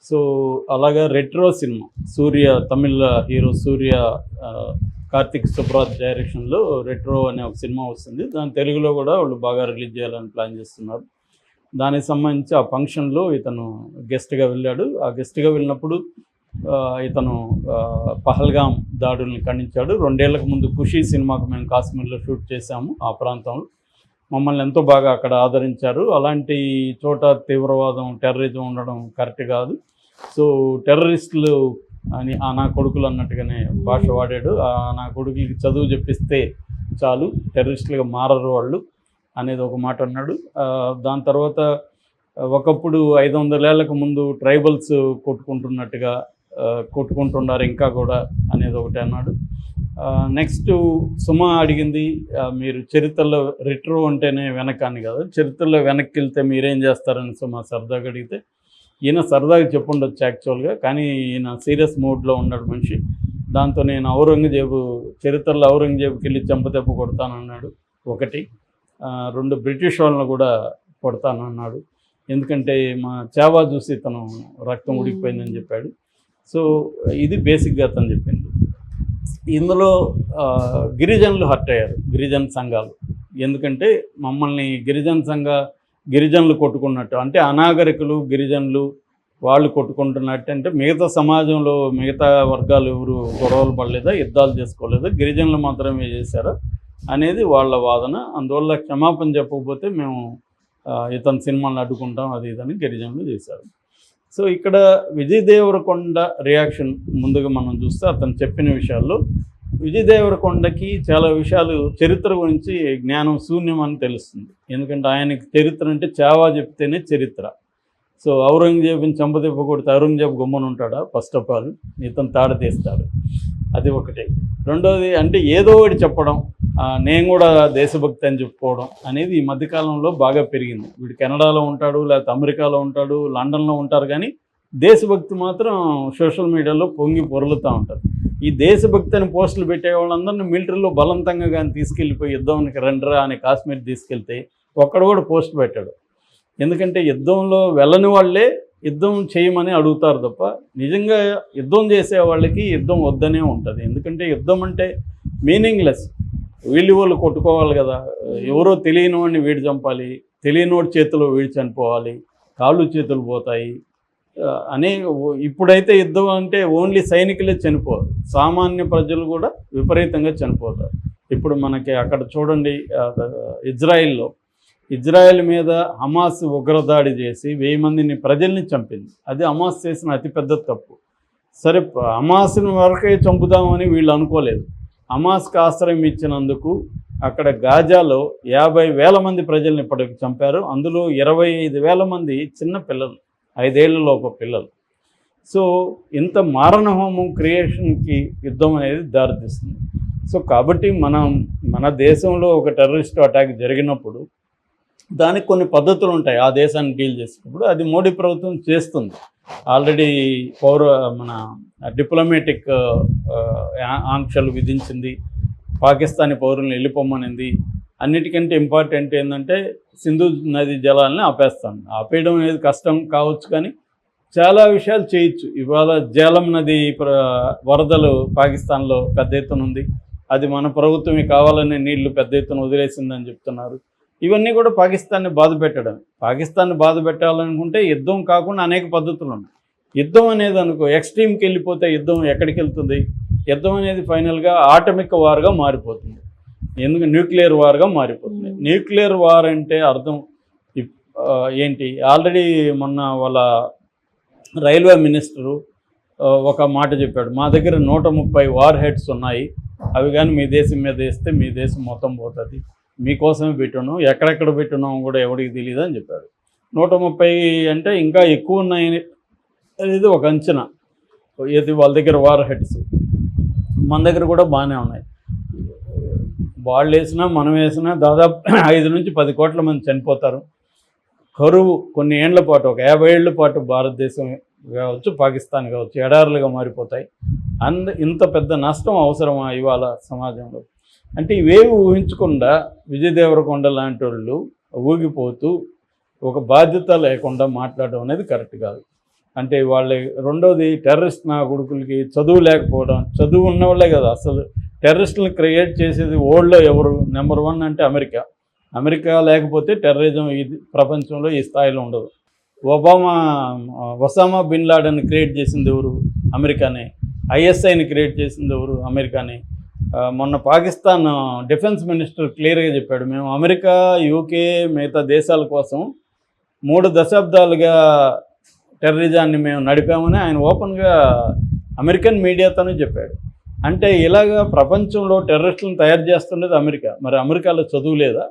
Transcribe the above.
So అలాగా retro cinema సూర్య, తమిళ hero సూర్య, కార్తిక్ సుబ్రాజ్ డైరెక్షన్లో retro అనే ఒక సినిమా వస్తుంది. దాని తెలుగులో కూడా వాళ్ళు బాగా రిలీజ్ చేయాలని ప్లాన్ చేస్తున్నారు. దానికి సంబంధించి ఆ ఫంక్షన్లో ఇతను గెస్ట్గా వెళ్ళాడు. ఆ గెస్ట్గా వెళ్ళినప్పుడు ఇతను పహల్గాం దాడుల్ని ఖండించాడు. 2 ఏళ్లకు ముందు ఖుషీ సినిమాకు మేము కాశ్మీర్లో షూట్ చేశాము. ఆ ప్రాంతంలో మమ్మల్ని ఎంతో బాగా అక్కడ ఆదరించారు. అలాంటి చోట తీవ్రవాదం, టెర్రరిజం ఉండడం కరెక్ట్ కాదు. సో టెర్రరిస్టులు అని నా కొడుకులు అన్నట్టుగానే భాష వాడాడు. నా కొడుకులకి చదువు చెప్పిస్తే చాలు, టెర్రరిస్టులుగా మారరు వాళ్ళు అనేది ఒక మాట అన్నాడు. దాని తర్వాత ఒకప్పుడు 500 ఏళ్లకు ముందు ట్రైబల్స్ కొట్టుకుంటున్నట్టుగా కొట్టుకుంటున్నారు ఇంకా కూడా అనేది ఒకటి అన్నాడు. నెక్స్ట్ సుమ అడిగింది, మీరు చరిత్రలో రెట్రో అంటేనే వెనకాన్ని కదా, చరిత్రలో వెనక్కి వెళ్తే మీరేం చేస్తారని సుమ సరదాగా అడిగితే, ఈయన సరదాగా చెప్పుండొచ్చు యాక్చువల్గా, కానీ ఈయన సీరియస్ మోడ్లో ఉన్నాడు మనిషి. దాంతో నేను ఔరంగజేబు, చరిత్రలో ఔరంగజేబుకి వెళ్ళి చెంపదెబ్బ కొడతానన్నాడు ఒకటి. 2 బ్రిటిష్ వాళ్ళను కూడా కొడతానన్నాడు. ఎందుకంటే మా చావా చూసి తను రక్తం ఉడికిపోయిందని చెప్పాడు. సో ఇది బేసిక్గా అతను చెప్పింది. ఇందులో గిరిజనులు హర్ట్ అయ్యారు, గిరిజన సంఘాలు. ఎందుకంటే మమ్మల్ని గిరిజనులు కొట్టుకున్నట్టు, అంటే అనాగరికులు గిరిజనులు వాళ్ళు కొట్టుకుంటున్నట్టు, అంటే మిగతా సమాజంలో మిగతా వర్గాలు ఎవరు గొడవలు పడలేదా, యుద్ధాలు చేసుకోలేదా, గిరిజనులు మాత్రమే చేశారా అనేది వాళ్ళ వాదన. అందువల్ల క్షమాపణ చెప్పకపోతే మేము ఇతని సినిమాలను అడ్డుకుంటాం అది ఇదని గిరిజనులు చేశారు. సో ఇక్కడ విజయ్ దేవరకొండ రియాక్షన్ ముందుగా మనం చూస్తే అతను చెప్పిన విషయాల్లో విజయ్ దేవరకొండకి చాలా విషయాలు చరిత్ర గురించి జ్ఞానం శూన్యం అని తెలుస్తుంది. ఎందుకంటే ఆయనకి చరిత్ర అంటే చావా చెప్తేనే చరిత్ర. సో ఔరంగజేబుని చెంపదెబ్బ కొడితే ఔరంగజేబు గమ్మున ఉంటాడా? ఫస్ట్ ఆఫ్ ఆల్ ఇతను తాడ తీస్తాడు, అది ఒకటి. రెండోది అంటే ఏదో ఒకటి చెప్పడం, నేను కూడా దేశభక్తి అని చెప్పుకోవడం అనేది ఈ మధ్యకాలంలో బాగా పెరిగింది. వీడు కెనడాలో ఉంటాడు, లేకపోతే అమెరికాలో ఉంటాడు, లండన్లో ఉంటారు, కానీ దేశభక్తి మాత్రం సోషల్ మీడియాలో పొంగి పొరులుతూ ఉంటారు. ఈ దేశభక్తి అని పోస్టులు పెట్టే వాళ్ళందరినీ మిలిటరీలో బలవంతంగా కానీ తీసుకెళ్ళిపోయి యుద్ధానికి రండ్రా అని కాశ్మీర్ తీసుకెళ్తే ఒక్కడు కూడా పోస్ట్ పెట్టాడు. ఎందుకంటే యుద్ధంలో వెళ్ళని వాళ్ళే యుద్ధం చేయమని అడుగుతారు తప్ప నిజంగా యుద్ధం చేసే వాళ్ళకి యుద్ధం వద్దనే ఉంటుంది. ఎందుకంటే యుద్ధం అంటే మీనింగ్లెస్. వాళ్ళు కొట్టుకోవాలి కదా, ఎవరో తెలియని వాడిని వీడు చంపాలి, తెలియనివాడి చేతిలో వీడు చనిపోవాలి, కాళ్ళు చేతులు పోతాయి అనే. ఇప్పుడైతే యుద్ధం అంటే ఓన్లీ సైనికులే చనిపోరు, సామాన్య ప్రజలు కూడా విపరీతంగా చనిపోతారు. ఇప్పుడు మనకి అక్కడ చూడండి, ఇజ్రాయెల్ మీద హమాస్ ఉగ్రదాడి చేసి 1000 మందిని ప్రజల్ని చంపింది. అది హమాస్ చేసిన అతిపెద్ద తప్పు. సరే, హమాస్ని వరకే చంపుదామని వీళ్ళు అనుకోలేదు. హమాస్కి ఆశ్రయం ఇచ్చినందుకు అక్కడ గాజాలో 50,000 మంది ప్రజల్ని ఇప్పటికి చంపారు. అందులో 25,000 మంది చిన్న పిల్లలు, 5 ఏళ్ల లోపు పిల్లలు. సో ఇంత మారణహోమం క్రియేషన్కి యుద్ధం అనేది దారితీస్తుంది. సో కాబట్టి మన దేశంలో ఒక టెర్రరిస్ట్ అటాక్ జరిగినప్పుడు దానికి కొన్ని పద్ధతులు ఉంటాయి. ఆ దేశాన్ని డీల్ చేసేటప్పుడు అది మోడీ ప్రభుత్వం చేస్తుంది. ఆల్రెడీ మన డిప్లొమాటిక్ ఆంక్షలు విధించింది, పాకిస్తానీ పౌరులను వెళ్ళిపోమనింది. అన్నిటికంటే ఇంపార్టెంట్ ఏంటంటే సింధు నది జలాలని ఆపేయడం అనేది కష్టం కావచ్చు, కానీ చాలా విషయాలు చేయొచ్చు. ఇవాళ జేలం నది వరదలు పాకిస్తాన్లో పెద్ద ఎత్తున ఉంది. అది మన ప్రభుత్వమే కావాలనే నీళ్లు పెద్ద ఎత్తున వదిలేసిందని చెప్తున్నారు. ఇవన్నీ కూడా పాకిస్తాన్ని బాధ పెట్టాలనుకుంటే యుద్ధం కాకుండా అనేక పద్ధతులు ఉన్నాయి. యుద్ధం అనేది ఎక్స్ట్రీమ్కి వెళ్ళిపోతే యుద్ధం ఎక్కడికి వెళ్తుంది? యుద్ధం అనేది ఫైనల్గా ఆటమిక్ వార్గా మారిపోతుంది. ఎందుకంటే న్యూక్లియర్ వార్గా మారిపోతుంది. న్యూక్లియర్ వార్ అంటే అర్థం ఏంటి? ఆల్రెడీ మొన్న వాళ్ళ రైల్వే మినిస్టరు ఒక మాట చెప్పాడు, మా దగ్గర 130 వార్ హెడ్స్ ఉన్నాయి, అవి కానీ మీ దేశం మీద వేస్తే మీ దేశం మొత్తం పోతుంది, మీకోసమే పెట్టున్నాం, ఎక్కడెక్కడ పెట్టున్నాం కూడా ఎవరికి తెలియదు అని చెప్పాడు. 130 అంటే ఇంకా ఎక్కువ ఉన్నాయి అనేది ఒక అంచనా. ఏది వాళ్ళ దగ్గర వార్ హెడ్స్, మన దగ్గర కూడా బాగానే ఉన్నాయి. వాళ్ళు వేసినా మనం వేసినా దాదాపు 5 నుంచి 10 కోట్ల మంది చనిపోతారు. కరువు కొన్ని ఏళ్ల పాటు, ఒక 50 ఏళ్ల పాటు భారతదేశం కావచ్చు, పాకిస్తాన్ కావచ్చు, ఎడారులుగా మారిపోతాయి. ఇంత పెద్ద నష్టం అవసరమా ఇవాళ సమాజంలో? అంటే ఇవేవి ఊహించకుండా విజయ్ దేవరకొండ లాంటి వాళ్ళు ఊగిపోతూ ఒక బాధ్యత లేకుండా మాట్లాడడం అనేది కరెక్ట్ కాదు. అంటే వాళ్ళ రెండోది టెర్రరిస్ట్ నా కొడుకులకి చదువు లేకపోవడం. చదువు ఉన్నవాళ్ళే కదా అసలు టెర్రరిస్టులను క్రియేట్ చేసేది వరల్డ్లో ఎవరు నెంబర్ 1 అంటే అమెరికా. అమెరికా లేకపోతే టెర్రరిజం ఇది ప్రపంచంలో ఈ స్థాయిలో ఉండదు. ఒసామా బిన్ లాడెన్ క్రియేట్ చేసింది ఎవరు? అమెరికానే. ఐఎస్ఐని క్రియేట్ చేసింది ఎవరు? అమెరికానే. మొన్న పాకిస్తాన్ డిఫెన్స్ మినిస్టర్ క్లియర్గా చెప్పాడు, మేము అమెరికా, యూకే, మిగతా దేశాల కోసం 3 దశాబ్దాలుగా టెర్రరిజాన్ని మేము నడిపామని ఆయన ఓపెన్గా అమెరికన్ మీడియాతోనే చెప్పాడు. అంటే ఇలాగా ప్రపంచంలో టెర్రరిస్టులను తయారు చేస్తున్నది అమెరికా. మరి అమెరికాలో చదువు లేదా?